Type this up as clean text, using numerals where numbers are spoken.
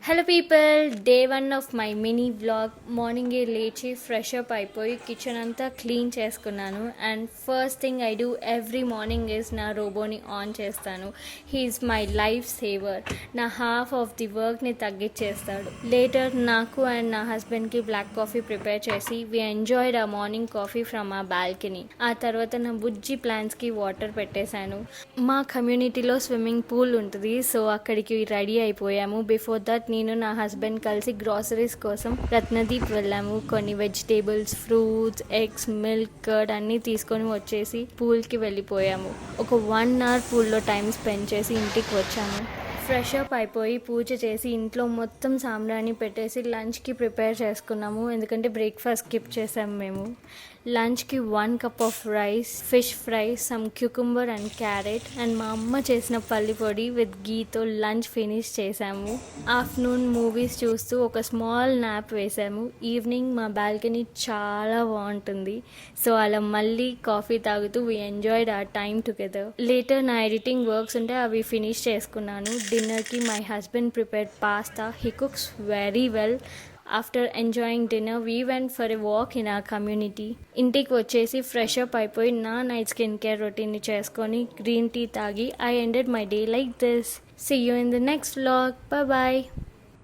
Hello people, day 1 of my mini vlog. మార్నింగే లేచి fresh up అయిపోయి కిచెన్ అంతా క్లీన్ చేసుకున్నాను. And first thing I do every morning is నా రోబోని ఆన్ చేస్తాను. He's my life saver. నా హాఫ్ ఆఫ్ ది వర్క్ని తగ్గించేస్తాడు. లేటర్ నాకు అండ్ నా హస్బెండ్కి బ్లాక్ కాఫీ ప్రిపేర్ చేసి వీ ఎంజాయ్డ్ ఆ మార్నింగ్ కాఫీ ఫ్రమ్ ఆ బాల్కనీ. ఆ తర్వాత నా బుజ్జి ప్లాంట్స్కి వాటర్ పెట్టేశాను. మా కమ్యూనిటీలో స్విమ్మింగ్ పూల్ ఉంటుంది, సో అక్కడికి రెడీ అయిపోయాము. బిఫోర్ దట్ నేను నా హస్బెండ్ కలిసి గ్రాసరీస్ కోసం రత్నదీప్ వెళ్ళాము. కొన్ని vegetables, fruits, eggs, milk, curd అన్నీ తీసుకొని వచ్చేసి పూల్కి వెళ్ళిపోయాము. ఒక 1 hour పూల్లో టైం స్పెండ్ చేసి ఇంటికి వచ్చాము. ఫ్రెష్ అప్ అయిపోయి పూజ చేసి ఇంట్లో మొత్తం సాంబ్రాణి పెట్టేసి లంచ్కి ప్రిపేర్ చేసుకున్నాము. ఎందుకంటే బ్రేక్ఫాస్ట్ స్కిప్ చేసాము మేము. లంచ్కి 1 cup of rice, fish fry, some cucumber and carrot and మా అమ్మ చేసిన పల్లి పొడి విత్ గీతో లంచ్ ఫినిష్ చేసాము. ఆఫ్టర్నూన్ మూవీస్ చూస్తూ ఒక స్మాల్ నాప్ వేసాము. ఈవినింగ్ మా బాల్కనీ చాలా బాగుంటుంది, సో అలా మళ్ళీ కాఫీ తాగుతూ we enjoyed hour time together. Later నా ఎడిటింగ్ వర్క్స్ ఉంటే అవి ఫినిష్ చేసుకున్నాను. డిన్నర్కి my husband prepared pasta. He cooks very well. After enjoying dinner we went for a walk in our community. ఇంటికి వచ్చేసి ఫ్రెష్ అప్ అయిపోయి నా నైట్ స్కిన్ కేర్ రొటీన్ని చేసుకొని గ్రీన్ టీ తాగి I ended my day like this. See you in the next vlog. Bye.